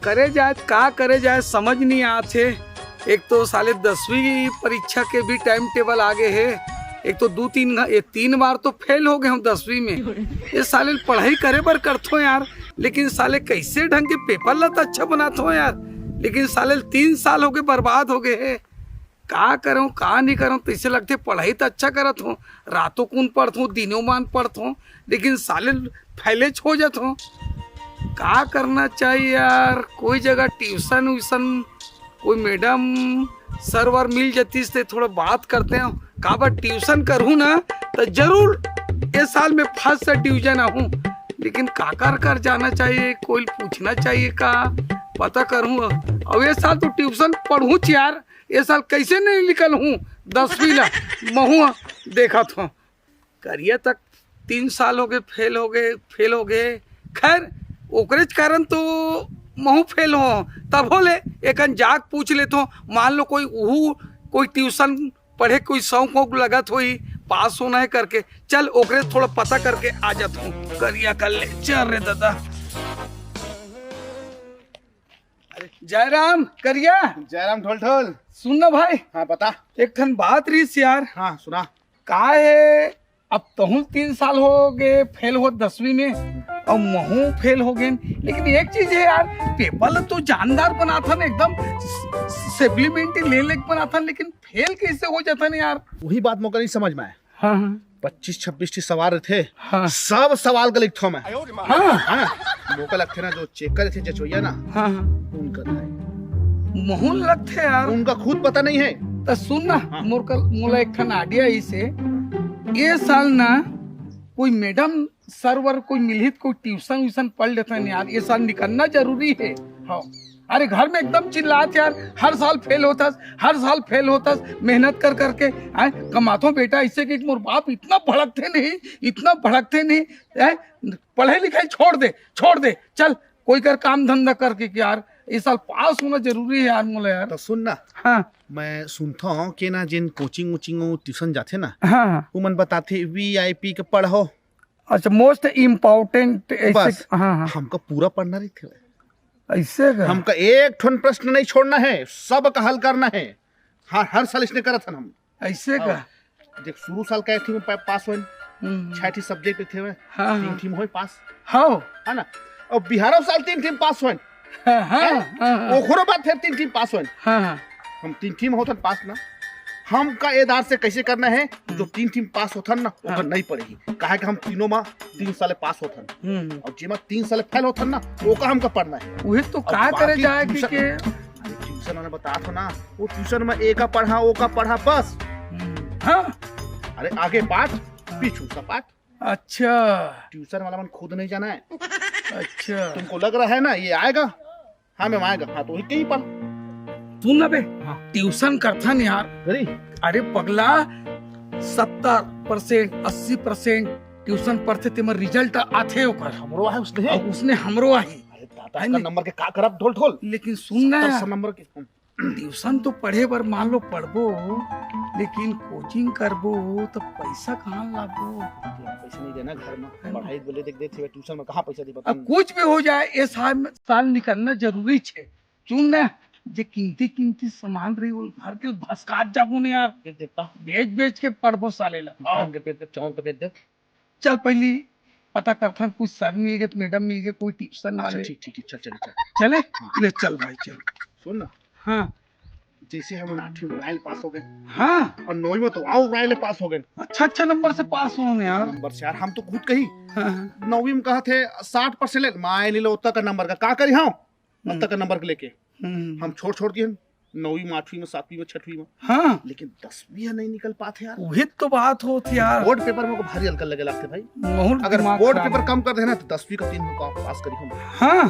करे जाए का करे जाए समझ नहीं आते। एक तो साले 10वीं परीक्षा के भी टाइम टेबल आगे है, एक तो तीन बार तो फेल हो गए हम 10वीं में। ये साले पढ़ाई करे बर करते यार, लेकिन साले कैसे ढंग के पेपर लत अच्छा बनाते हो यार, लेकिन साले 3 साल हो गए बर्बाद हो गए है। का करूँ का नहीं करूँ, तो इसे लगते पढ़ाई तो अच्छा करत हूँ, रातों कौन पढ़ता हूँ दिनों मान पढ़ता हूँ, लेकिन साले फैले हो जाता हूँ। का करना चाहिए यार, कोई जगह ट्यूशन व्यूशन कोई मैडम सर वर मिल जाती से थोड़ा बात करते हैं। का बार ट्यूशन करूँ ना तो जरूर इस साल में फर्स्ट डिवीजन आऊँ, लेकिन का कर जाना चाहिए, कोई पूछना चाहिए का पता करूँ। अब ये साल तो ट्यूशन पढ़ूँ यार, ये साल कैसे नहीं निकल हूँ 10वीं ला महू देखा था। करिए तक 3 साल हो गए फेल हो गए। खैर ओकरे कारण तो महू फेल हो, तब हो ले एक जाग पूछ लेते हो, मान लो कोई ट्यूशन पढ़े कोई शौक वौक लगत हुई पास होना है करके, चल ओकरे थोड़ा पता करके आ जाता हूँ। करिया कर ले चल रे दादा। जयराम करिया। जयराम ढोल ढोल। सुन ना भाई। हाँ बता। एक ठन बात रही यार। हाँ सुना। का है अब तहु 3 साल हो गए फेल हो 10वीं में, और महू फेल हो गए, लेकिन एक चीज है यार, पेपर तो जानदार बना था ना, एकदम सप्लीमेंट्री ले बना था, लेकिन फेल कैसे हो जाता ना यार। वही बात मौका नहीं समझ में आया। हाँ 25-26 सवाल थे। हाँ। सब सवाल गलत था मैं। हाँ मौका लगते ना जो चेक करे थे जचोइया ना। हाँ उनका था महू लगते यार, उनका खुद पता नहीं है। तो सुन ना। हाँ। मोला एक ठन आइडिया इसे, ये साल ना कोई मैडम सर्वर कोई मिलित कोई ट्यूशन व्यूशन पढ़ लेता है यार, ये साल निकलना जरूरी है। हाँ अरे घर में एकदम चिल्लात यार, हर साल फेल होता, मेहनत कर करके कमातो बेटा, इससे कि मोर बाप इतना भड़कते नहीं पढ़ाई लिखाई छोड़ दे चल कोई कर काम धंधा करके कि यार इस साल पास होना जरूरी है यार मोला यार। तो सुन ना। हाँ मैं सुनता हूँ कि ना जिन कोचिंग ट्यूशन जाते ना, हाँ वो मन बताते VIP के पढ़ो। अच्छा मोस्ट इम्पोर्टेंट बस। हाँ हमको पूरा पढ़ना रही थे, ऐसे का? हमका एक ठन प्रश्न नहीं छोड़ना है, सब का हल करना है। हाँ हर साल इसने करा था हम। ऐसे का? देख शुरू साल का थी मैं पास हुए 6 सब्जेक्ट थे मैं। हाँ 3 थी हुए पास। हाँ है ना। और बिहारो साल 3 थी पास हुए। ओखरो बात फिर 3 थी पास हुए। हाँ हम 3 थी में होता पास ना। हम का एदार से कैसे करना है, जो 3 थी पास होता ना वो नहीं पड़ेगी, कहा कि हम तीनों में 3 साल पास होता और जेमा 3 साल फेल होता ना वो का हमका पढ़ना है। वही तो का करे जाए कि ट्यूशन मैंने बता था ना, वो ट्यूशन में ए का पढ़ा ओ का पढ़ा बस। हाँ अरे आगे पाठ पीछू सा पाठ। अच्छा ट्यूशन वाला मन खुद नहीं जाना है। अच्छा तुमको लग रहा है ना ये आएगा, हाँ मैं आएगा, हाँ तो वही कहीं पढ़। तू ना बे ट्यूशन करता नहीं यार। अरे पगला 70% 80% ट्यूशन पढ़ते ते रिजल्ट आथे ओकर हमरो है उसने। उसने हमरो आई। अरे दादा का नंबर के का करब ढोल ढोल। लेकिन सुनना है नंबर के ट्यूशन तो पढ़े बर मान लो पढ़बो, लेकिन कोचिंग करबो तो पैसा कहाँ लाबो? पैसा नहीं देना घर में, पढ़ाई बोले देख दे ट्यूशन में कहाँ पैसा दे बता। अब कुछ भी हो जाए ये साल निकलना जरूरी है। सुन ना जे कीमती सामान रही वो घर के भसकात जाबू ने यार, बेच के पढ़बो साले ला। चल पहली पता करता कुछ सर मिल गए मैडम मिल गए कोई ट्यूशन वाले। ठीक चल चले ले चल भाई चल। सुन ना। हाँ जैसे हम 8वीं में रायल पास हो गए। हाँ और 9वीं में तो आओ रायल पास हो गए। अच्छा नंबर से पास हो यार। नंबर से यार हम तो खुद कही। हाँ 9वीं में कहा थे 60% ले माए ले लो उतना का नंबर का करी। हाँ उतना का नंबर लेके हम छोड़ दिए 9वीं में 8वीं में 7वीं में 6वीं में। हाँ लेकिन 10वीं नहीं निकल पाते यार। वही तो बात होती यार। बोर्ड पेपर में को भारी हल्का लगे लगते भाई। अगर बोर्ड पेपर कम कर देना तो 10वीं का 3 को पास करी हम। हाँ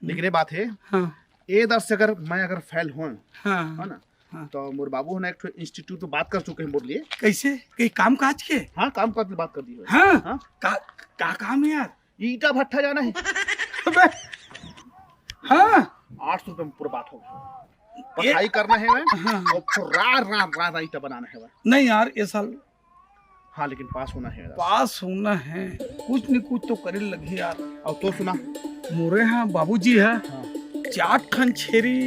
लेकिन ये बात है हाँ ए 10 से अगर फेल हुआ हाँ है ना, तो मोर बाबू ने एक इंस्टीट्यूट में बात कर चुके हैं बोल लिए। कैसे कई काम काज के? हाँ काम काज बात कर दी है। हाँ का काम है यार? ईटा भट्ठा जाना है। हाँ 800 रुपए में पूरा बात होगा। पढ़ाई करना है और रात ईटा बनाना है। नहीं यार ये साल हाँ लेकिन पास होना है। पास होना है, कुछ न कुछ तो करे लगे यार। और तो सुना मोरे यहाँ बाबूजी है चाट खन छेरी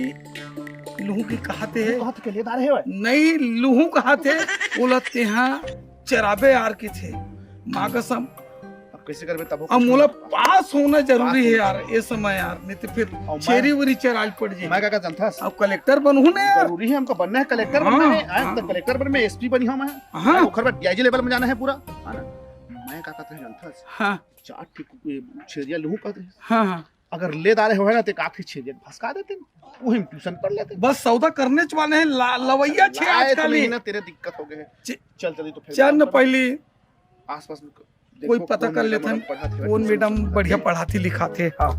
लूहू की कहाते है कहाँ के लिए दार है नहीं लूहू कहाते बोलते हैं चराबे यार के थे माँ कसम अब कैसे करबे तब अब मोला पास होना जरूरी है यार ये समय यार नहीं तो फिर छेरी वरी चराल पड़ जाए मैं का जानता अब कलेक्टर बनहू ना यार जरूरी है हमको बनना है कलेक्टर बनना है आज तक कलेक्टर बन में एसपी बनी हूं मैं हाँ ओखर बाद डीआईजी लेवल में जाना है पूरा है ना मैं का कहते हैं जानता हाँ चाट ठीक छेरिया लूहू कहते हैं हाँ हाँ अगर ले दारे हो ना तो काफी छेरिया फंसका देते वो हम ट्यूशन पढ़ लेते बस सौदा करने वाले हैं लवैया छे आजकल ना तेरे दिक्कत हो गए हैं चल चल तो फिर चल न पहले आसपास में कोई पता कर लेते हैं कौन मैडम बढ़िया पढ़ाती लिखाते हाँ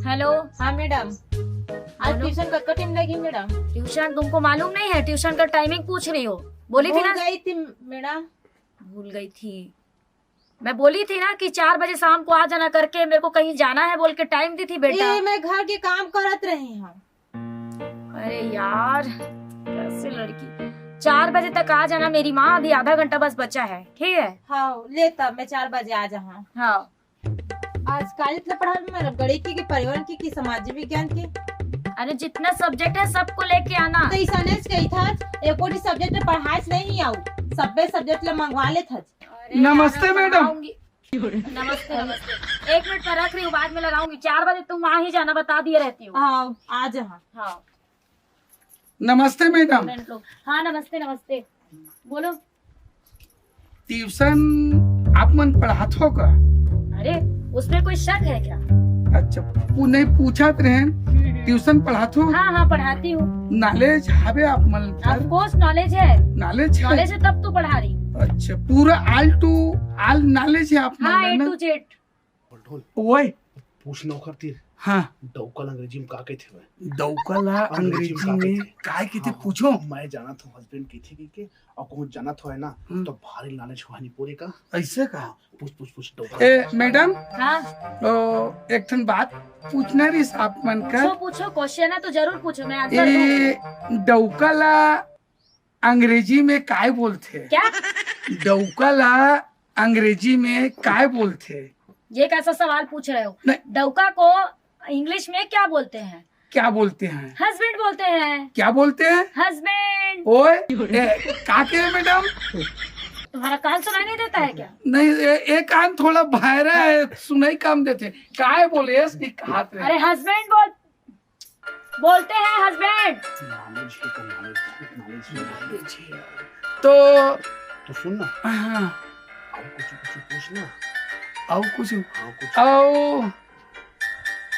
हेलो हाँ मैडम आज ट्यूशन का टाइम लगी मैडम ट्यूशन तुमको मालूम नहीं है ट्यूशन का टाइमिंग पूछ रही हो बोली थी ना गई थी मैडम भूल गई थी मैं बोली थी ना कि 4 बजे शाम को आ जाना करके मेरे को कहीं जाना है बोल के टाइम दी थी बेटा ए, मैं घर के काम करत रही हूँ अरे यार कैसे लड़की 4 बजे तक आ जाना मेरी माँ अभी आधा घंटा बस बचा है ठीक है हाँ लेता मैं 4 बजे आ जाऊँ हाँ आज कॉलेज में पढ़ा मैडम गणित की पर्यावरण की सामाजिक विज्ञान की अरे जितना सब्जेक्ट है सबको लेके आना तो ऐसा कही था एको सब्जेक्ट में पढ़ाई नहीं आऊ सबे सब्जेक्ट ले मंगवा ले था नमस्ते मैडम नमस्ते नमस्ते 1 मिनट पर रख रही हूँ बाद में लगाऊंगी 4 बजे तुम वहाँ ही जाना बता दिए रहती हूँ हाँ आ जा हाँ नमस्ते मैडम हाँ नमस्ते नमस्ते बोलो ट्यूशन आप मन पढ़ात हो का अरे उसमें कोई शक है क्या अच्छा नहीं पूछत रहे ट्यूशन पढ़ात हो हाँ हाँ पढ़ाती हूँ नॉलेज हवे आप मन ऑफ कोर्स नॉलेज है नॉलेज नॉलेज है तब तो पढ़ा रही अच्छा पूरा ऑल टू ऑल नॉलेज है आप हाँ मन A to Z ढोल वही पूछना ओखर तीर हाँ डौकल अंग्रेजी में का कहते हुए दौकला अंग्रेजी में काय कहते पूछो मैं जाना था हस्बैंड की थी कि और कौन जाना था है ना तो भारी नॉलेज हुआ नहीं पूरे का ऐसे का पूछ ए मैडम हाँ एक ठन बात पूछना रही आप मन का पूछो पूछो क्वेश्चन है तो जरूर पूछो मैं आंसर दूंगी ए डौकला अंग्रेजी में काय बोलते क्या डौकला अंग्रेजी में काय बोलते ये कैसा सवाल पूछ रहे हो नहीं। डौका को इंग्लिश में क्या बोलते हैं क्या बोलते हैं हस्बैंड बोलते हैं क्या बोलते हैं हस्बैंड ओए का के मैडम तुम्हारा कान सुनाई नहीं देता है क्या नहीं एक कान थोड़ा बहरा है सुनाई कम देते काय बोले हाथ में अरे हस्बैंड बोलते हैं हस्बैंड तो सुन ना हाँ और कुछ पूछना और कुछ हाँ कुछ और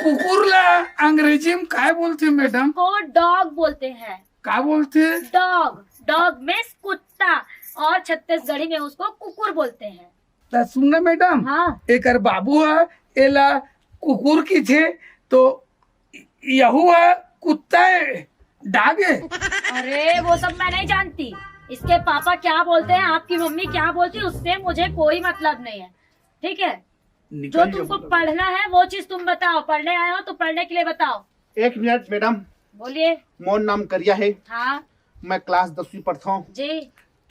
कुकुरला अंग्रेजी में काय बोलते हैं मैडम को डॉग बोलते हैं क्या बोलते हैं डॉग डॉग मीन्स कुत्ता और छत्तीसगढ़ी में उसको कुकुर बोलते हैं तो सुनना मैडम हाँ एक बाबू है एला कुकुर की थे तो यहू है कुत्ता है डाग है अरे वो सब मैं नहीं जानती इसके पापा क्या बोलते हैं आपकी मम्मी क्या बोलती है उससे मुझे कोई मतलब नहीं है ठीक है जो तुमको पढ़ना है वो चीज तुम बताओ पढ़ने आए हो तो पढ़ने के लिए बताओ 1 मिनट मैडम बोलिए मोन नाम करिया है हाँ मैं क्लास 10वीं पढ़ता हूँ जी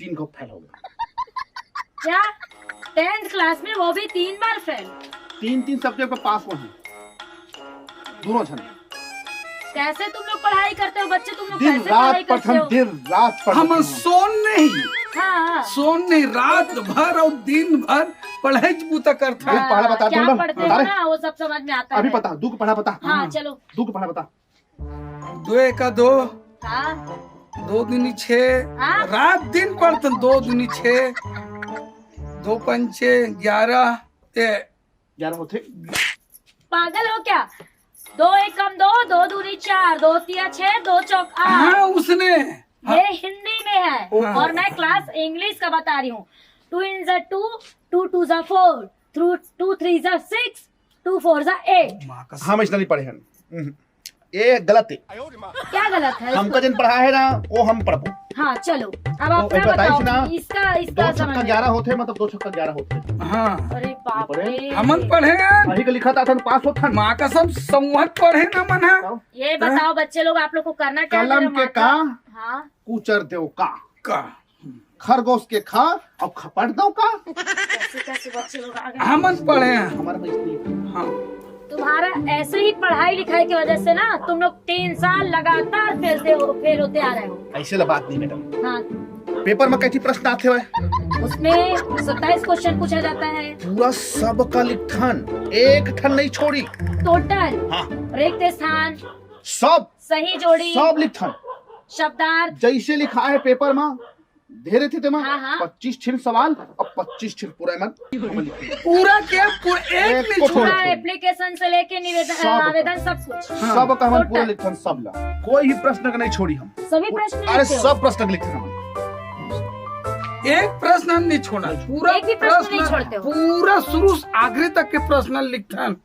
3 को फेल हो गया क्या 10th क्लास में वो भी 3 बार फेल 3 सब्जेक्ट में पास हुए हैं दोनों जन कैसे तुम लोग पढ़ाई करते हो बच्चे तुम लोग दिन कैसे पढ़ाई रात करते पढ़ते हो दिन रात पढ़ते हम सोन नहीं हाँ सोन नहीं रात भर और दिन भर पढ़ाई बूता करता है हाँ। पढ़ा बता क्या दूंगा। पढ़ते हो बता ना वो सब समझ में आता अभी है पता 2 को पढ़ा बता हाँ चलो 2 को पढ़ा बता 2 का 2 हाँ 2 दूनी 6 हाँ? रात दिन पढ़ते 2 दूनी 6 2 पंचे 11 11 होते पागल हो क्या 2 1 कम 2 2 दूनी 4 2 3 6 2 चौक 8 हाँ उसने ये हिंदी में है हाँ। और मैं क्लास इंग्लिश का बता रही हूँ 2 in 2 2 2 4 2 3 6 2 4 8 माँ का हम इसलिए नहीं पढ़े हैं ये गलत है क्या गलत है हमका जिन पढ़ा है ना वो हम पढ़बो हाँ चलो अब अपना एक बताइए बताओ ना, इसका 2 इसका छक्का समझ 11 होते मतलब 2 छक्का 11 होते हाँ अरे बाप रे हमन पढ़े हैं अभी का लिखा था पास होता माँ का सब संवत पढ़े न मन है ये बताओ बच्चे लोग आप लोग को करना क्या है? कलम मेरा के माता- का हाँ कुचर देव का का खरगोश के खा और खपट दो का कैसे कैसे बच्चे लोग आ गए हमन पढ़े हैं हमारे में इसलिए हाँ तुम्हारा ऐसे ही पढ़ाई लिखाई की वजह से ना तुम लोग 3 साल लगातार फेल होते आ रहे हो। ऐसे ला बात नहीं मैडम। हाँ, पेपर में कैसी प्रश्न आते हुए? उसमें 27 क्वेश्चन पूछा जाता है पूरा सबका लिखन, एक ठन नहीं छोड़ी। टोटल। हाँ। रिक्त स्थान, सब सही जोड़ी, सब लिखन शब्दार्थ। जैसे लिखा है पेपर में धेरे थे तेमा हाँ। 25 छिन सवाल और 25 छिन पूरा मन पूरा क्या पूरा एक नहीं को छोड़ा। पूरा एप्लीकेशन से लेके निवेदन सब। आवेदन सब कुछ। सब का हम टोटल। पूरा लिखन सब ला, कोई ही प्रश्न का नहीं छोड़ी हम। सभी प्रश्न अरे लिखते हो? सब प्रश्न लिखे हम। एक प्रश्न नहीं छोड़ा, पूरा एक भी प्रश्न नहीं छोड़ते हो? पूरा शुरू से आखिरी तक के प्रश्न लिखन।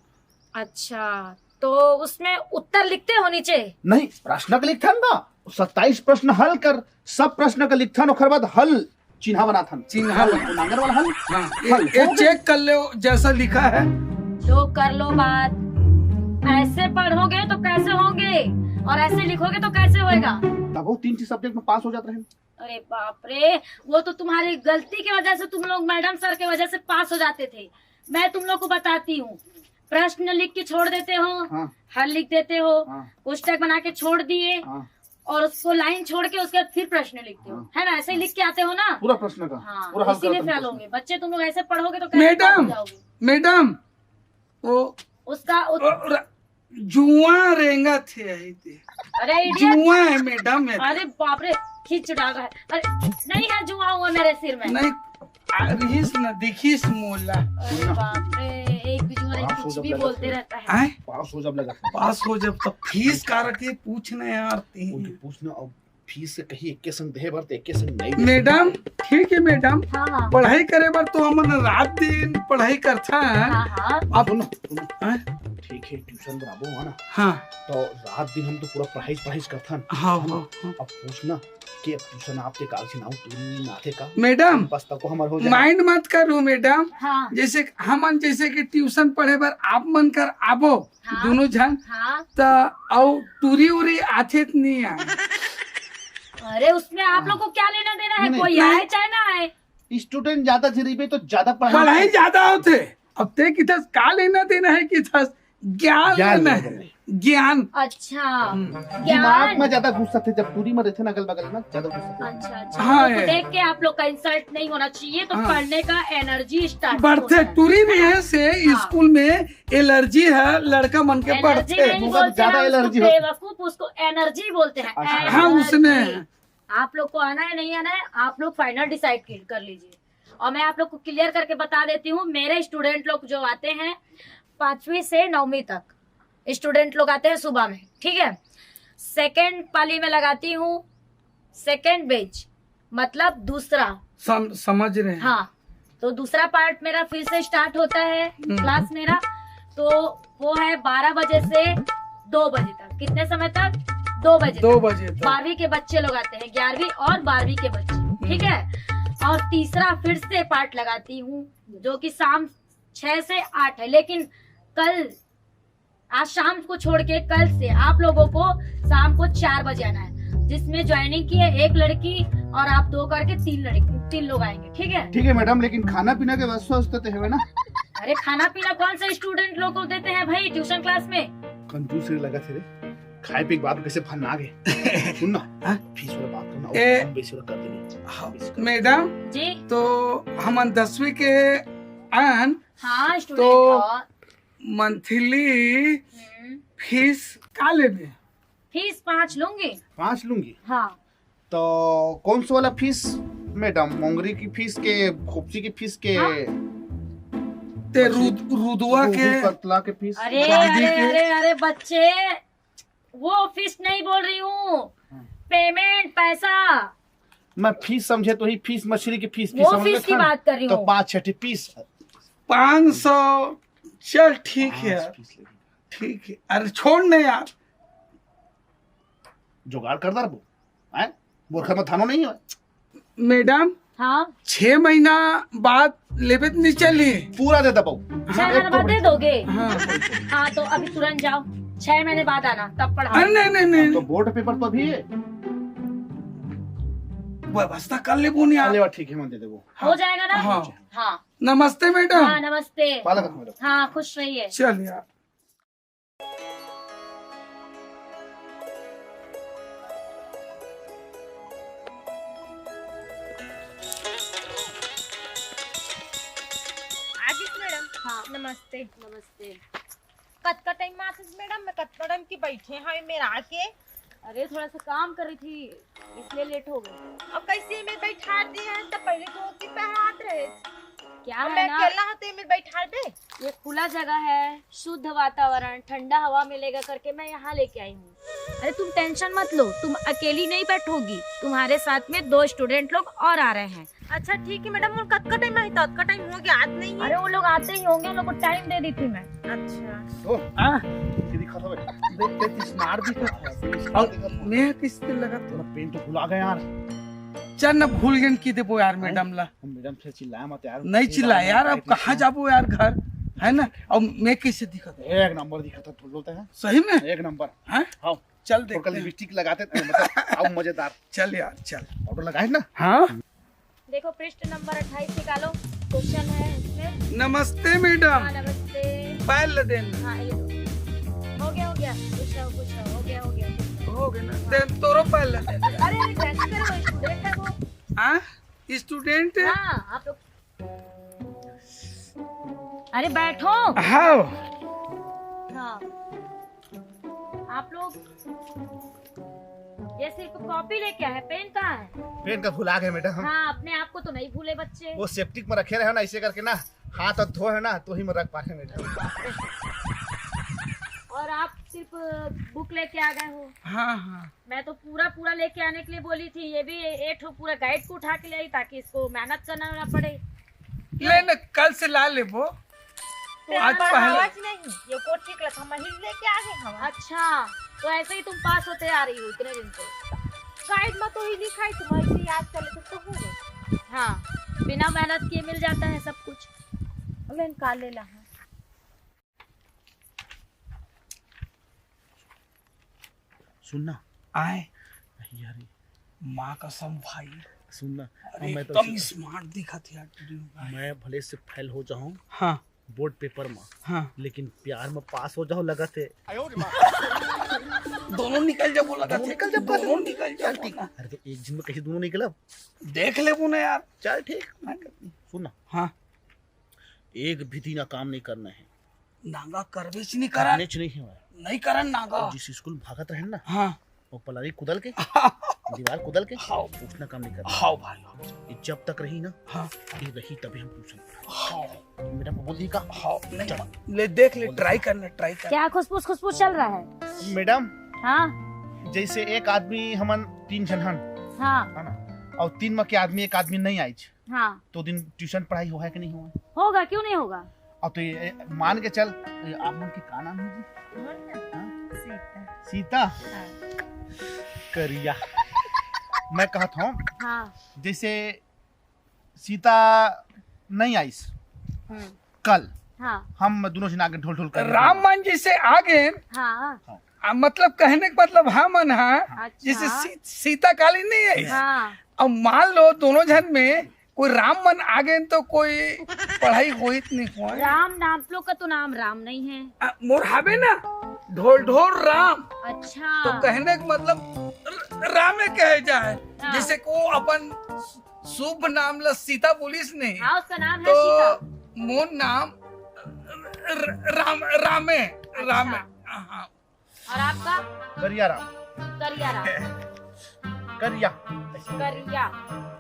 अच्छा, तो उसमें उत्तर लिखते हो नीचे? नहीं, प्रश्न का लिखन ना 27 प्रश्न हल कर, सब प्रश्न का लिखन और बाद हल चिन्हा बना था। चिन्हा नांगर वाला हल। हाँ, ये चेक कर लो जैसा लिखा है। जो कर लो बात। ऐसे पढ़ोगे तो कैसे होंगे और ऐसे लिखोगे तो कैसे होएगा? तब वो 3 सब्जेक्ट में पास हो जाते हैं। अरे बाप रे, वो तो तुम्हारी गलती की वजह से तुम लोग मैडम सर के वजह से पास हो जाते थे। मैं तुम लोग को बताती हूँ, प्रश्न लिख के छोड़ देते हो, हाँ। हल लिख देते हो, हाँ। पुस्तक बना के छोड़ दिए हाँ। और उसको लाइन छोड़ के उसके बाद फिर प्रश्न लिखते हो, है ना? ऐसे ही लिख के आते हो ना? पूरा प्रश्न का हाँ, पूरा हल इसीलिए करते हैं फेल प्रश्न। होंगे बच्चे। तुम लोग ऐसे पढ़ोगे तो कैसे पास हो मैडम जाओगे? मैडम वो उसका जुआ रेंगा थे। अरे इडियट! जुआ है मैडम। अरे बाप रे, खींच डाल रहा है। अरे नहीं है, जुआ हुआ मेरे सिर में। नहीं रहीस न दिखीस मोला। अरे बाप रे, एक भी जुआ नहीं, पास हो कुछ जब भी लगा बोलते तो। रहता है। आए पास हो जब लगा पास हो जब तब फीस का रखे पूछने यार उनकी पूछना और फीस से कहीं एक के संग दे भर एक के संग नहीं दे। मैडम ठीक है मैडम, हाँ हाँ पढ़ाई करे बर तो हमन रात दिन पढ़ाई करता है। हाँ हाँ। अब सुनो आए? ठीक है, ट्यूशन बराबर हुआ ना, हाँ तो रात दिन हम तो पूरा पढ़ाई करता है। हाँ हाँ हाँ। अब पूछना कि अब ट्यूशन आपके काल से ना तू नाथे का मैडम बस तक को हमार हो जाए। माइंड मत करो मैडम, हाँ जैसे हमन जैसे कि ट्यूशन पढ़े बर आप मन कर आबो हाँ। दोनों जन हाँ। तो औ टूरी उरी आथे त नहीं आए। अरे उसमें आप लोग को क्या लेना देना है? नहीं, कोई नहीं। आए चाहे ना आए। स्टूडेंट ज्यादा जरीबे तो ज्यादा पढ़ाई ज्यादा होते। अब ते कि थस का लेना देना है कि थस ज्ञान लेना है, ज्ञान। अच्छा, दिमाग ज्ञान। में ज्यादा घुस सकते, जब पूरी में रहते ना अगल बगल में ज्यादा घुस सकते। अच्छा अच्छा, हाँ, तो है। देख के आप लोग का इंसल्ट नहीं होना चाहिए, तो हाँ। पढ़ने का एनर्जी स्टार्ट बढ़ते टूरी में से हाँ। स्कूल में एलर्जी है लड़का मन के एनर्जी बढ़ते। नहीं मुझे बोलते ज्यादा हैं एलर्जी उसको, हो- बेवकूफ, उसको एनर्जी बोलते हैं। अच्छा। हाँ उसने एनर्जी। आप लोग को आना है नहीं आना है, आप लोग फाइनल डिसाइड कर लीजिए। और मैं आप लोग को क्लियर करके बता देती हूँ, मेरे स्टूडेंट लोग जो आते हैं 5वीं से 9वीं तक स्टूडेंट लोग आते हैं सुबह में, ठीक है। सेकेंड पाली में लगाती हूँ सेकेंड बेंच, मतलब दूसरा। समझ रहे हैं। हाँ, तो दूसरा पार्ट मेरा फिर से स्टार्ट होता है क्लास मेरा, तो वो है 12 बजे से 2 बजे तक। कितने समय तक? 2 बजे 2 तक। बजे तक। 12वीं के बच्चे लोग आते हैं, 11वीं और 12वीं के बच्चे, ठीक है। और तीसरा फिर से पार्ट लगाती हूँ जो कि शाम 6 से 8 है, लेकिन कल आज शाम को छोड़ के कल से आप लोगों को शाम को 4 बजे आना है, जिसमें ज्वाइनिंग की है 1 लड़की और आप 2 करके 3 लोग आएंगे, ठीक है। ठीक है मैडम, लेकिन खाना पीना के व्यवस्था तो है ना? अरे खाना पीना कौन सा स्टूडेंट लोग को देते हैं भाई ट्यूशन क्लास में? कंजूस रे लगा थे रे, खाए पी के बाद कैसे फन आ गए। सुन ना, हाँ? फीस वाला बात करना ए- और कम बेसी वाला कर देंगे। मैडम जी तो हम 10वीं के आन हाँ, स्टूडेंट तो- और मंथली फीस का लेबे? फीस 5 लूंगी। 5 लूंगी हाँ, तो कौन सा वाला फीस मैडम? मोंगरी की फीस के, खोपची की फीस के, हाँ? ते रुदुआ के रूहू कतला के फीस? अरे गांधी अरे के- अरे अरे बच्चे, वो फीस नहीं बोल रही हूँ, पेमेंट, पैसा, मैं फीस समझे तो ही फीस मछली की फीस वो समझ फीस में की था ना? बात कर रही तो हूँ। 5-6 पीस 500। चल ठीक है 5 यार, पीस लेगी। ठीक है। अरे छोड़ नहीं यार, जुगाड़ कर दर वो हैं, मूर्ख में थानो नहीं है। मैडम हाँ, 6 महीना बाद लेबे तो नहीं चली। पूरा दे दबाओ। 6 महीने बाद दे दोगे? हाँ हाँ, तो अभी तुरंत जाओ, 6 महीने बाद आना, तब पढ़ाओ। अरे नहीं नहीं नहीं तो बोर्ड पेपर तो अभी है। व्यवस्था कर ले बोनी यार। चलेगा, ठीक है, मैं दे देबो। हो जाएगा ना? हाँ। हाँ नमस्ते मैडम। हाँ, नमस्ते। पाला का मैडम। हाँ, खुश रहिए। चल यार। हाँ नमस्ते। नमस्ते। कतका टाइम में आते मैडम? मैं कतका टाइम की बैठे हैं मेरा के। अरे थोड़ा सा काम कर रही थी इसलिए लेट हो गई। अब कैसे मैं बैठा दी है? तब पहले तो होती पे हाथ रहे। क्या अब है मैं ना, अकेला होते मैं बैठा दे। ये खुला जगह है, शुद्ध वातावरण, ठंडा हवा मिलेगा करके मैं यहाँ लेके आई हूँ। अरे तुम टेंशन मत लो, तुम अकेली नहीं बैठोगी, तुम्हारे साथ में 2 स्टूडेंट लोग और आ रहे हैं। अच्छा ठीक है मैडम। और कतका टाइम में कतका टाइम हो गया? आज नहीं है? अरे वो लोग आते ही होंगे, उन लोग को टाइम दे दी थी मैं। अच्छा। ओ हाँ किसी दिखा था बेटा? देख स्मार्ट दिखा था। और मैं किस पे लगा तो पेन तो भुला गए यार। चल ना भूल गए की देबो यार मैडम ला। मैडम से चिल्लाया मत यार। नहीं चिल्ला यार, अब कहाँ जाबो यार घर, है ना। और मैं कैसे दिखा था? एक नंबर दिखा था तो बोलता है। सही में? एक नंबर। हाँ हाँ चल तो देखते कल हैं। लिपस्टिक लगाते थे मतलब अब मजेदार। चल यार चल। ऑर्डर लगाए ना? हाँ देखो पृष्ठ नंबर 28 निकालो, क्वेश्चन है इसमें। नमस्ते मैडम। हाँ नमस्ते। पहले दिन हाँ ये लो। हो गया खुश रहो, हो गया हो गए ना दे तोरो पहले। अरे कैसे करो, स्टूडेंट है वो। हाँ स्टूडेंट। हाँ आप लोग, अरे बैठो। हाँ हाँ आप लोग, ये सिर्फ कॉपी लेके आए, पेन कहाँ है? पेन का भुला गए मैडम। हाँ अपने आप को तो नहीं भूले बच्चे। वो सेप्टिक में रखे रहे ना, ऐसे करके ना हाथ और धो है ना तो ही में रख पाए मैडम। और आप सिर्फ बुक लेके आ गए हो। हाँ मैं तो पूरा लेके आने के लिए बोली थी, ये भी 8 पूरा गाइड को उठा के ले आई ताकि इसको मेहनत करना ना पड़े। ले ना, कल से ला ले वो। आज पहले आवाज नहीं ये को ठीक लगा, हम ही लेके आ गए हम। अच्छा तो ऐसे ही तुम पास होते आ रही हो इतने दिन से। गाइड में तो ही लिखा है, तुम ऐसे याद कर लेते तो हो गए। हाँ बिना मेहनत किए मिल जाता है सब कुछ। अबे निकाल ले ला। सुनना आए यार, माँ कसम भाई, सुनना अरे मैं तो एकदम स्मार्ट दिखा थी यार। मैं भले से फेल हो जाऊं हाँ बोर्ड पेपर में, हाँ लेकिन प्यार में पास हो जाओ लगा थे। दोनों निकल जा बोला था। निकल जा, दोनों निकल जा। अरे तो एक दिन में कैसे दोनों निकला? देख ले वो ना यार। चल ठीक। सुनना हाँ एक भी दिन काम नहीं करना है। नागा करवेच नहीं करन, नहीं है नहीं करन नागा। जिस स्कूल भागत रहे ना हाँ वो पलारी कुदल के दीवार कुदल के हाँ उठना काम नहीं करना। हाँ भाई ये जब तक रही ना हाँ ये रही तभी हम ट्यूशन हाँ मेरा बोल दी का। हाँ नहीं ले देख ले, ट्राई करना ट्राई कर। क्या खुशबूस चल रहा है? मैडम हाँ जैसे एक आदमी हमन 3 जन हन हाँ है ना, और 3 में के आदमी एक आदमी नहीं आई हाँ तो दिन ट्यूशन पढ़ाई हुआ है कि नहीं हुआ? होगा, क्यों नहीं होगा। अब तो ये मान के चल, आप मन के का नाम है जी? हाँ? सीता करिया। मैं कहता हूँ हाँ जैसे सीता नहीं आई कल, हाँ हम दोनों जन आगे ढोल ढोल कर राम मान जैसे आ गए, हाँ मतलब कहने का मतलब हाँ मन हाँ। अच्छा जैसे सीता काली नहीं है। हाँ अब मान लो दोनों जन में कोई राम मन आ गए तो कोई पढ़ाई होई नहीं हुआ। राम नाम लोग का तो नाम राम नहीं है। मोर हवे ना ढोल ढोल राम, अच्छा तो कहने का मतलब रामे कहे जाए। हाँ। जैसे को अपन शुभ नाम ला सीता पुलिस ने, हाँ उसका नाम है तो सीता। मोर नाम रामे रामे। अच्छा। हाँ और आपका? करिया राम। करिया राम। करिया। करिया।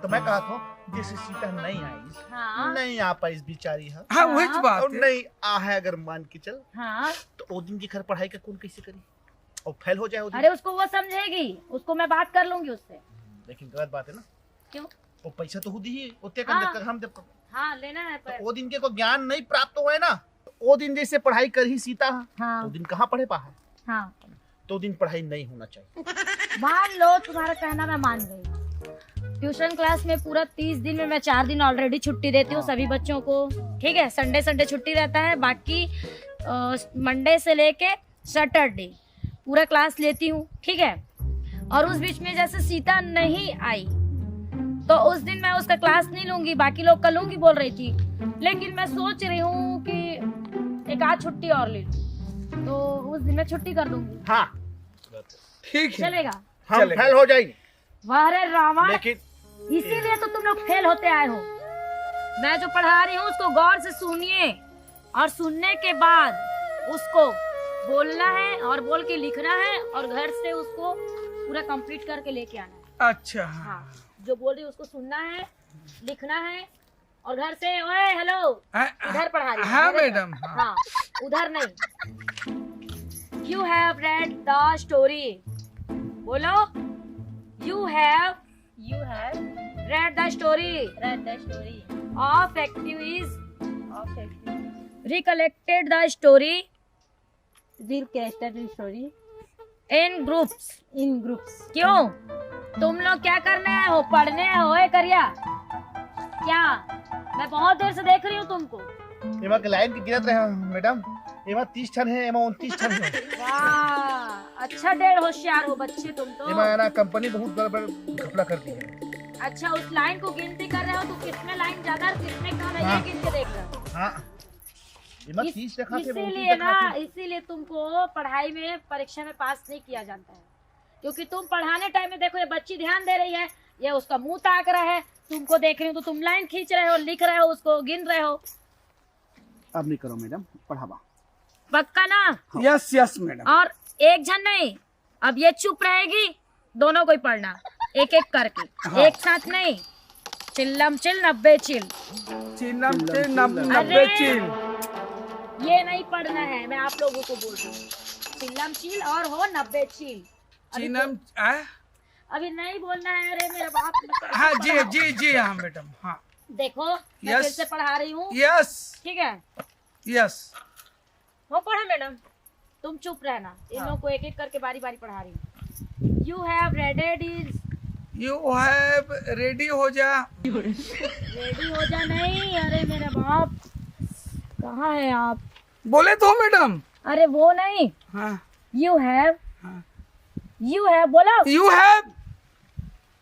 तो मैं कहा था जैसे सीता नहीं आई, हाँ नहीं आ पाई बीचारी है, हाँ वही बात और है। नहीं आ है अगर मान के चल, हाँ तो वो दिन की घर पढ़ाई का कौन कैसे करी और फेल हो जाए वो दिन? अरे उसको वो समझेगी, उसको मैं बात कर लूंगी उससे। लेकिन गलत बात है ना, क्यों? वो पैसा तो खुद ही उतने हाँ। कर हम जब हाँ लेना है पर। वो दिन के को ज्ञान नहीं प्राप्त हुआ है ना, तो वो दिन जैसे पढ़ाई कर ही सीता हाँ तो दिन कहाँ पढ़े पा है, हाँ तो दिन पढ़ाई नहीं होना चाहिए। मान लो तुम्हारा कहना मैं मान गई। ट्यूशन क्लास में पूरा 30 दिन में मैं 4 दिन ऑलरेडी छुट्टी देती हूँ सभी बच्चों को, ठीक है। संडे छुट्टी रहता है, बाकी मंडे से लेके सैटरडे पूरा क्लास लेती हूँ, ठीक है। और उस बीच में जैसे सीता नहीं आई तो उस दिन मैं उसका क्लास नहीं लूंगी, बाकी लोग का लूंगी बोल रही थी। लेकिन मैं सोच रही हूँ कि एक आध छुट्टी और ले लूं, तो उस दिन मैं छुट्टी कर दूंगी। हाँ ठीक है चलेगा? हम चलेगा। फेल हो जाएंगे, वाह रे रावण, लेकिन इसीलिए तो तुम लोग फेल होते आए हो। मैं जो पढ़ा रही हूँ उसको गौर से सुनिए और सुनने के बाद उसको बोलना है और बोल के लिखना है और घर से उसको पूरा कंप्लीट करके लेके आना है। अच्छा हाँ, जो बोल रही है उसको सुनना है, लिखना है और घर से ओए हेलो इधर पढ़ा रही है। हाँ मेरे मैडम, घर। हाँ। हाँ, उधर नहीं। You have read the story. बोलो। You have read the story of activities recollected the story in groups. क्यों? तुम लोग क्या करने आए हो? पढ़ने आए हो? ए करिया क्या? मैं बहुत देर से देख रही हूँ तुमको। एमा के लाइन के गिरत रहे मैडम। एमा 30 टन है, एमा 29 टन है। वाह, अच्छा डेढ़ होशियार हो बच्चे तुम तो। एमा ना कंपनी बहुत बड़ा घपला कर दी है। अच्छा, उस लाइन को गिनती कर रहे हो तो किसमें लाइन ज्यादा और किसमें कम है ये गिन के देख रहे हो। हाँ, एमा 30 रखा थे, इसीलिए ना, इसीलिए तुमको पढ़ाई में परीक्षा में पास नहीं किया जाता है, क्योंकि तुम पढ़ाने टाइम में देखो ये बच्ची ध्यान दे रही है, ये उसका मुंह ताक रहा है, तुमको देख रही हो तो तुम लाइन खींच रहे हो, लिख रहे हो, उसको गिन रहे हो। अब नहीं करो मैडम, पढ़ावा। पक्का ना? Yes yes madam. और एक जन नहीं, अब ये चुप रहेगी, दोनों को ही पढ़ना एक एक करके। हाँ। एक साथ नहीं, चिल्लम चिल 90 चिल। चिल्लम चिल 90 चिल। ये नहीं पढ़ना है, मैं आप लोगों को बोल रही हूँ। चिल्लम चिल और हो 90 चिल। चिल्लम अभी नहीं बोलना है। अरे मेरा बाप। हाँ जी जी जी हाँ मैडम। हाँ देखो, मैं फिर से पढ़ा रही हूँ। यस ठीक है, यस। वो पढ़ा मैडम, तुम चुप रहना। इन लोगों को एक एक करके बारी बारी पढ़ा रही हूँ। यू हैव रेडी हो जा। रेडी हो जा नहीं, अरे मेरे बाप, कहाँ है आप? बोले तो मैडम। अरे वो नहीं। हाँ। यू हैव बोलो। You have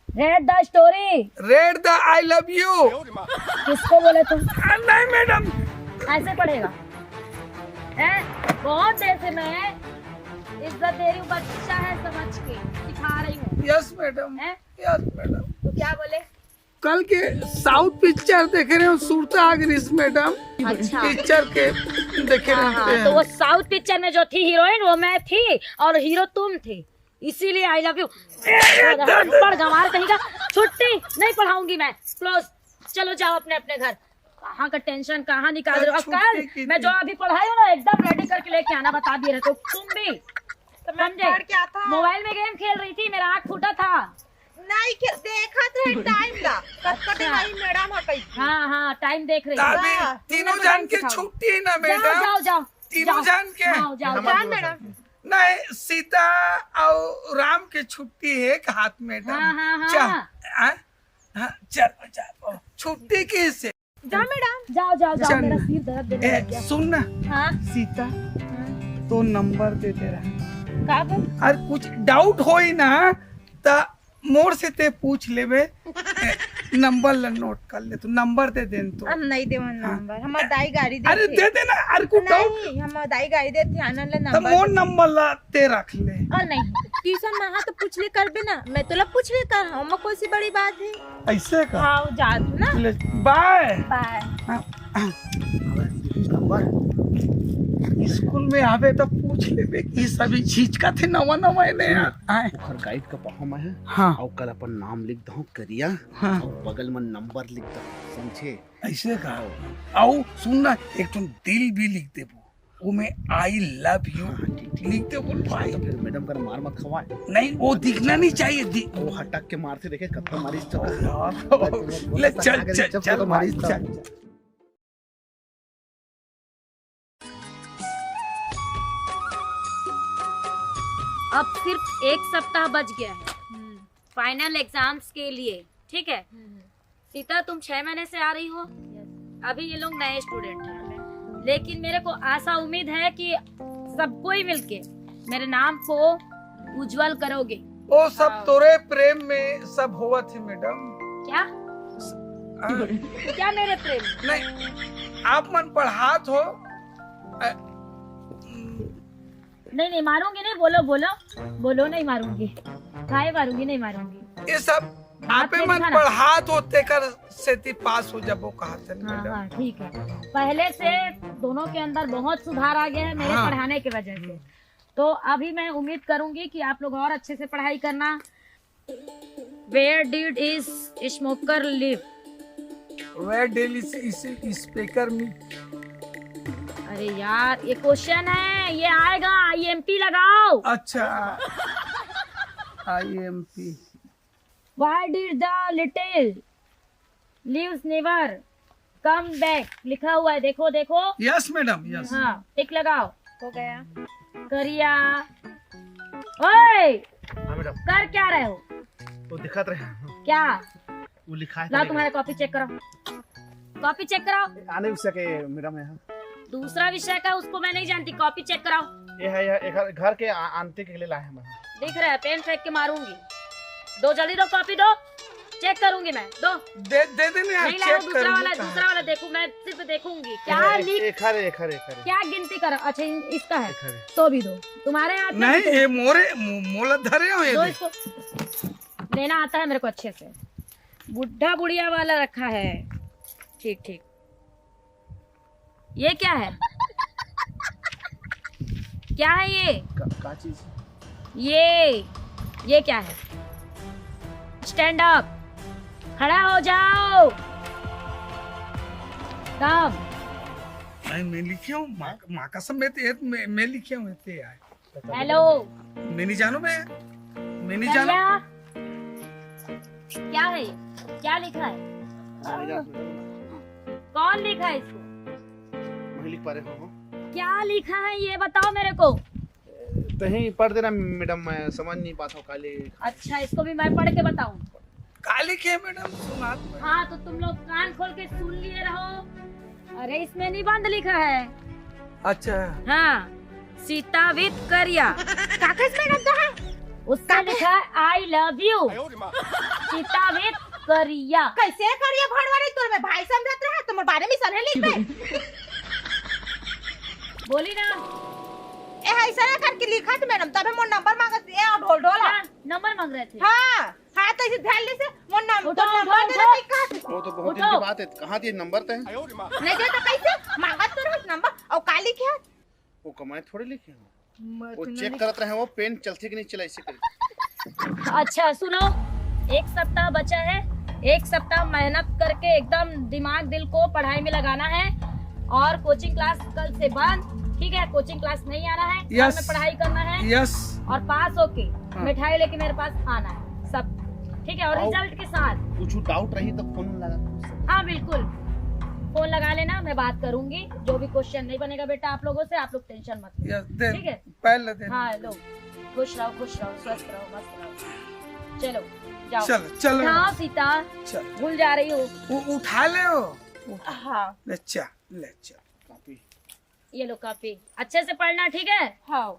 read the story. Read the I love you. किसको बोले तुम? नहीं मैडम, ऐसे पढ़ेगा? बहुत देर से मैं इज्जत दे रही हूँ, बच्चा है समझ के सिखा रही हूँ। Yes madam, yes madam. तो क्या बोले? कल के साउथ पिक्चर देख रहे हो, सुरता आगरिस मैडम। अच्छा, पिक्चर के देखे रहे तो वो साउथ पिक्चर में जो थी हीरोइन वो मैं थी और हीरो तुम थे, इसीलिए आई लव यू। पढ़ गंवार कहीं का। छुट्टी नहीं पढ़ाऊंगी मैं, क्लोज। चलो जाओ अपने अपने घर। कहाँ का टेंशन कहाँ निकाल रहे हो? कल मैं जो अभी पढ़ाई हूँ ना एकदम रेडी करके लेके आना, बता दिए रहे। तो तुम भी समझे? मोबाइल में गेम खेल रही थी, मेरा आँख फूटा था। नहीं देखा थे टाइम ला मैडम। हाँ हाँ, टाइम देख रही थी। तीनों जान के छुट्टी है ना मैडम। जाओ जाओ, तीनों जान के। जाओ मैडम। नहीं, सीता और राम के छुट्टी है एक हाथ में। चल छुट्टी किससे? जाओ मैडम, जाओ। मेरा सिर दर्द देने लग गया। सुन ना। हाँ? सीता तो नंबर दे दे रहा। और कुछ डाउट हो ही ना तो मोर से ते पूछ लेबे। नंबर ला नोट कर ले, तू नंबर दे दे। तो हम नहीं दे नंबर, हमार दाई गाड़ी दे। अरे दे देना। अरे को नहीं, हमार दाई गाड़ी दे थे, आनंद ला तो नंबर। मोर नंबर ला ते रख ले। और नहीं, ट्यूशन में हाँ तो पूछ ले करबे ना, मैं तो ला पूछ ले कर। हम कोई सी बड़ी बात है? ऐसे का। हाँ जा तू ना। Bye bye. स्कूल में आवे तो पूछ लेबे कि सभी चीज का थे नवा नवा ने आए। ओकर गाइड का पढ़ा है। हाँ। और कल अपन नाम लिख दो करिया। हाँ। और बगल में नंबर लिख दो, समझे? ऐसे का। आओ सुन ना, एक तो दिल भी लिख देबो, वो में आई लव यू लिख दे बोल भाई। तो फिर मैडम का मार मत खवाए। नहीं, वो दिखना नहीं चाहिए। वो हटक के मारते देखे कब मारी ले चल मारी। अब सिर्फ एक सप्ताह बच गया है फाइनल एग्जाम्स के लिए। ठीक है सीता, तुम 6 महीने से आ रही हो। अभी ये लोग नए स्टूडेंट हैं, लेकिन मेरे को आशा उम्मीद है कि सबको ही मिलके मेरे नाम को उज्जवल करोगे। वो सब तोरे प्रेम में सब हुआ थी मैडम। क्या? क्या मेरे प्रेम? नहीं, आप मन पढ़ात हो। नहीं मारूंगी। नहीं, बोलो बोलो बोलो। नहीं मारूंगी, काहे मारूंगी? नहीं मारूंगी। ये सब आपे मन दिखाना। पढ़ा तो तेकर से ती पास हो जाबो कहा थे हाँ मैडम। हाँ ठीक है। पहले से दोनों के अंदर बहुत सुधार आ गया है मेरे हाँ। पढ़ाने की वजह से। तो अभी मैं उम्मीद करूंगी कि आप लोग और अच्छे से पढ़ाई करना। Where did is smoker live? Way daily से इस स्पीकर में अरे यार ये क्वेश्चन है, ये आएगा, IMP लगाओ। अच्छा IMP। Why did the little leaves never come back? लिखा हुआ है, देखो देखो। Yes madam yes. हाँ टिक लगाओ। हो गया। करिया। ओए हाँ मैडम, कर क्या रहे हो? वो दिखाते रहे, क्या? वो लिखा है। ला तुम्हारा कॉपी चेक कराओ, कॉपी चेक कराओ। आने विषय के मैडम यहाँ दूसरा विषय का उसको मैं नहीं जानती, कॉपी चेक कराओ। ये है, ये घर के आंते के लिए लाए हैं मैडम। दिख रहा है, पेन फेंक के मारूंगी। दो जल्दी दो, कॉपी दो, चेक करूंगी मैं। दो दे देने यार, नहीं लाओ, चेक दूसरा वाला देखूं, मैं सिर्फ देखूंगी क्या लिख, एक हरे क्या गिनती करो। अच्छा इसका है तो भी दो, तुम्हारे हाथ में नहीं ये मोरे मोला धरे हो दो, ये इसको लेना आता है मेरे को अच्छे से। बुढ़ा बुढ़िया वाला रखा है, ठीक ठीक। ये क्या है? क्या है ये? का चीज? ये क्या है? स्टैंड अप, खड़ा हो जाओ। काम नहीं मैं लिखे हूँ माँ का सब मैं लिखे हूँ इतने यार। हेलो मैं नहीं जानू, मैं नहीं जानू। क्या है ये? क्या लिखा है? कौन लिखा है इसको? मैं लिख पा रहे हो क्या लिखा है ये बताओ मेरे को। तो ही पढ़ देना मैडम, मैं समझ नहीं पाता हूँ काले। अच्छा इसको भी मैं पढ़ के बताऊं? का लिखे मैडम सुना दो। हाँ तो तुम लोग कान खोल के सुन लिए रहो। अरे इसमें निबंध लिखा है। अच्छा हाँ सीता विद करिया। कागज में लगता है, उसका लिखा है I love you Sita with करिया। कैसे करिए भड़वाड़ी तोर में भाई समझत रहा तुम्हारे बारे में सने लिख दे। बोली ना ए ऐसा ना करके लिखा था मैडम, तब मोर नंबर मांगत ए और ढोल ढोल। क्या नंबर मांग रहे थे? हां हां तो इसे ध्यान से मोर नंबर उठो, नंबर उठो, देना उठो। कहीं कहा वो तो बहुत दिन की बात है, कहाँ दिए नंबर थे? नहीं दे तो कैसे मांगत तो रहा नंबर और का लिखे? वो कमाए थोड़े लिखे हैं, वो चेक करत रहे, वो पेन चलती कि नहीं चला इसे कर। अच्छा सुनो, एक सप्ताह बचा है, एक सप्ताह मेहनत करके एकदम दिमाग दिल को पढ़ाई में लगाना है। और कोचिंग क्लास कल से बंद, ठीक है? कोचिंग क्लास नहीं आना है, घर यस। में पढ़ाई करना है यस। और पास होके हाँ। मिठाई लेके मेरे पास आना है सब, ठीक है? और आओ। रिजल्ट के साथ। कुछ डाउट रही तो फोन लगा। हाँ बिल्कुल, फोन लगा लेना, मैं बात करूंगी। जो भी क्वेश्चन नहीं बनेगा बेटा आप लोगों से, आप लोग टेंशन मत लो, यस दे ठीक है? पहले दे। हाँ लो, खुश रहो, स्वस्थ रहो, मस्त रहो। चलो जाओ। चलो चलो हाँ सीता, चल भूल जा रही हो। उठा ले हो। हां ले चल ले चल। कॉपी ये लो कॉपी, अच्छे से पढ़ना, ठीक है? हां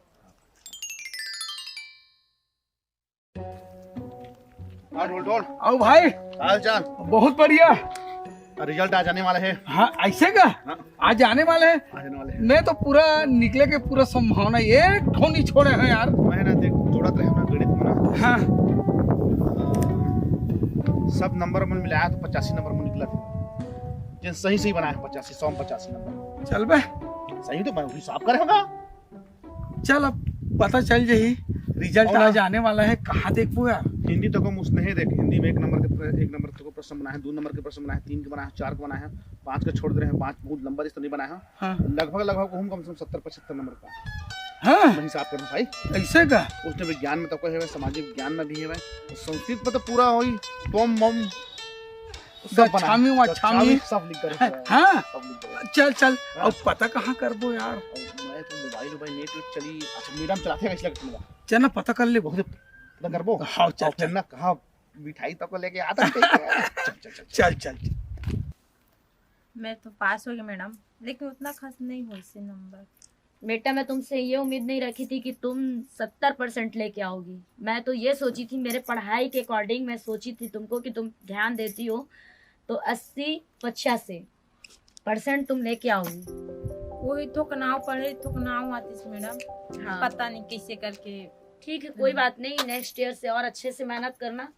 ढोल ढोल। आओ भाई, हाल चाल? बहुत बढ़िया। रिजल्ट आ जाने वाला है। हाँ ऐसे का हाँ। आज आने वाले हैं। आ जाने वाले हैं। मैं तो पूरा निकले के पूरा संभावना एक ठो नहीं छोड़े हैं यार। मैं ना देख जोड़त रहे ना गणित में ना, हाँ सब नंबर में मिलाया तो 85 नंबर में निकला था। जिन सही सही बनाया 85 100 में 85 नंबर चल बे, सही, तो मैं हिसाब करेगा। चल अब पता चल जाही रिजल्ट और आज आने वाला है। कहाँ देखो यार। हिंदी तो हम उसने ही देख, हिंदी में एक नंबर के प्रश्न बनाए हैं, 2 नंबर के प्रश्न बनाए हैं, 3 के बनाए हैं, 4 के बनाए हैं, 5 के छोड़ दे रहे हैं। 5 बहुत लंबा लिस्ट नहीं बनाया है। हाँ लगभग हम कम से कम 70-75 नंबर का हाँ मैं हिसाब करना भाई। ऐसे का। उसने विज्ञान में तो कोई है, सामाजिक विज्ञान में भी है, संस्कृत में तो पूरा होई टॉम मम सब बना, छामी वाछामी। सब लिख कर हाँ सब लिख कर। चल चल अब पता कहाँ करबो यार। मैं तो मोबाइल नेट चली। अच्छा मैडम चलाते हैं कैसे लगता है? चल ना पता कर ले। बहुत पता करबो। हाँ चल फिर चल ना कहा मिठाई तक को लेके आता है। चल चल चल चल। मैं तो पास हो गई मैडम, लेकिन उतना खास नहीं हुई से नंबर। बेटा मैं तुमसे ये उम्मीद नहीं रखी थी कि तुम 70% लेके आओगी। मैं तो ये सोची थी, मेरे पढ़ाई के अकॉर्डिंग मैं सोची थी तुमको कि तुम ध्यान देती हो तो 80-85% तुम लेके आओगी। वही तो कनाव पढ़े तो कनाव आती थी मैडम, हाँ पता नहीं कैसे करके। ठीक है, कोई बात नहीं, नेक्स्ट ईयर से और अच्छे से मेहनत करना,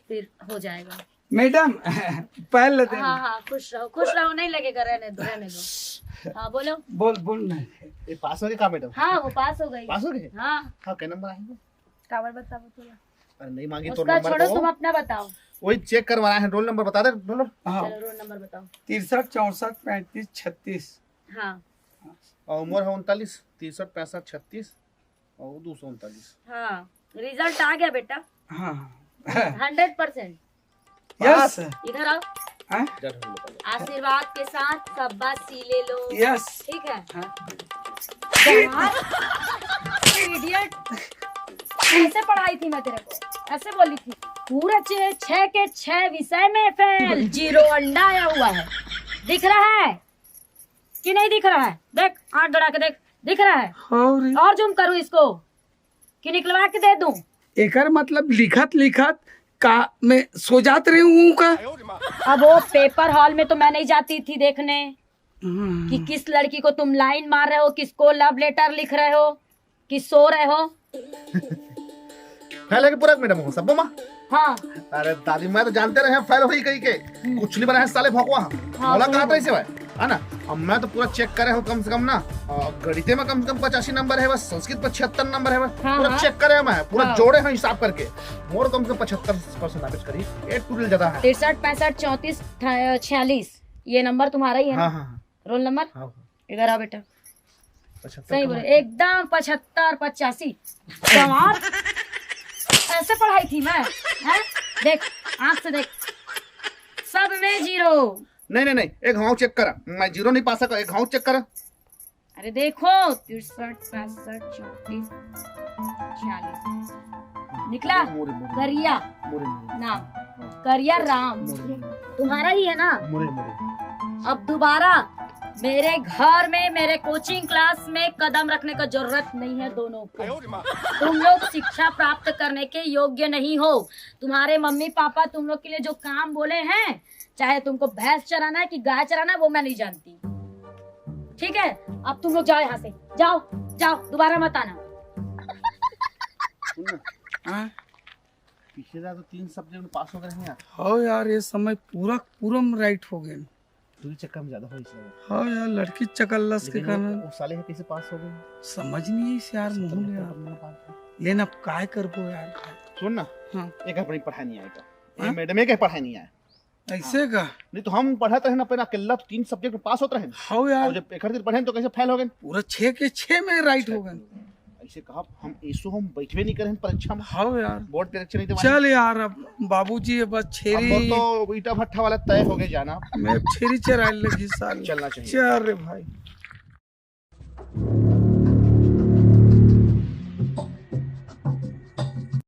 फिर हो जाएगा। मैडम पहल लेते हैं। हाँ हाँ, खुश रहो, नहीं लगेगा, रहने दो। हाँ बोलो। बोल ना। ये पास हो गए का मैडम? हाँ वो पास हो गई। पास हो गए? हाँ। हाँ, क्या नंबर आएंगे? कावर बताओ थोड़ा। अरे नहीं मांगी तो उसका नंबर छोड़ो, दो। तुम अपना बताओ। वही चेक करवाना है, रोल नंबर बता दे। रोल हाँ, चलो रोल नंबर बताओ। 63 64 35 36। हाँ और उम्र है 39, 63 65 36 और 239। हाँ, रिजल्ट आ गया बेटा। हाँ 100%। यस। इधर आओ, हाँ आशीर्वाद के साथ शाबाशी ले लो। यस। ठीक है। हाँ। इडियट, ऐसे पढ़ाई थी मैं तेरे को, ऐसे बोली थी। पूरे 6 के 6 विषय में फेल, 0 अंडा आया हुआ है। दिख रहा है कि नहीं दिख रहा है? देख, आंख गड़ा के देख, दिख रहा है? और जूम करूँ इसको कि निकलवा के दे दूं? एकर मतलब लिखत का मैं सो जात रही हूँ का। अब वो पेपर हॉल में तो मैं नहीं जाती थी देखने कि किस लड़की को तुम लाइन मार रहे हो, किसको लव लेटर लिख रहे हो, कि सो रहे हो। फैल है कि पूरा मैडम हो सब माँ? हाँ अरे दादी मैं तो जानते रहे फैल हो ही कहीं के कुछ नहीं बना है साले भगवा। बोला कहा था इसे भाई, है ना? अब मैं तो पूरा चेक करे हूँ कम से कम ना, गणित में कम से कम 85 नंबर है बस, संस्कृत पर 76 नंबर है बस। पूरा चेक करे मैं, पूरा जोड़े हैं हिसाब करके, मोर कम से कम 75% नापिस करी। 8 टू ज्यादा है। 63 65 34 46 ये नंबर तुम्हारा ही है ना? हाँ। रोल नंबर इधर आओ बेटा। 75 सही बोले एकदम, 75 85। कमाल, ऐसे पढ़ाई थी मैं, हैं? देख आँख से देख, सब में 0। नहीं एक हाउ चेक करा, मैं 0 नहीं पा सका, एक हाउ चेक करा। अरे देखो 63 65 34 46 निकला। करिया नाम, करिया राम तुम्हारा ही है ना? अब दोबारा मेरे घर में, मेरे कोचिंग क्लास में कदम रखने का जरूरत नहीं है दोनों को। तुम लोग शिक्षा प्राप्त करने के योग्य नहीं हो। तुम्हारे मम्मी पापा तुम लोग के लिए जो काम बोले हैं, चाहे तुमको भैंस चराना है कि गाय चराना है, वो मैं नहीं जानती। ठीक है, अब तुम लोग जाओ यहाँ से, जाओ दोबारा मत आना। पिछले बार तो 3 सब्जेक्ट में पास हो गए हैं यार। हाँ यार, ये समय पूरा राइट हो गए। 2 चक्कर में ज्यादा हो इसलिए। हाँ यार, लड़की चकल्लस के कारण वो साले है कैसे पास हो गए? समझ नहीं है यार, मोहन यार। लेकिन अब काय करबो यार। सुन ना, हाँ एक अपनी पढ़ाई नहीं आएगा, ये मैडम एक पढ़ाई नहीं आया। ऐसे का? नहीं तो हम पढ़ाते रहे ना अपना अकेला, 3 सब्जेक्ट में पास होते रहे। हाँ यार, और जब एक दिन पढ़े तो कैसे फेल हो गए? पूरा 6 के 6 में राइट हो गए। ऐसे कहा हम ऐसो हम बैठवे नहीं करें परीक्षा में। हाँ यार, बोर्ड परीक्षा नहीं दे। चल यार, अब बाबूजी बस छेरी तो ईटा भट्ठा वाला तय हो गए जाना। मैं छेरी चराने लगी साल। चलना चाहिए। चल रे भाई।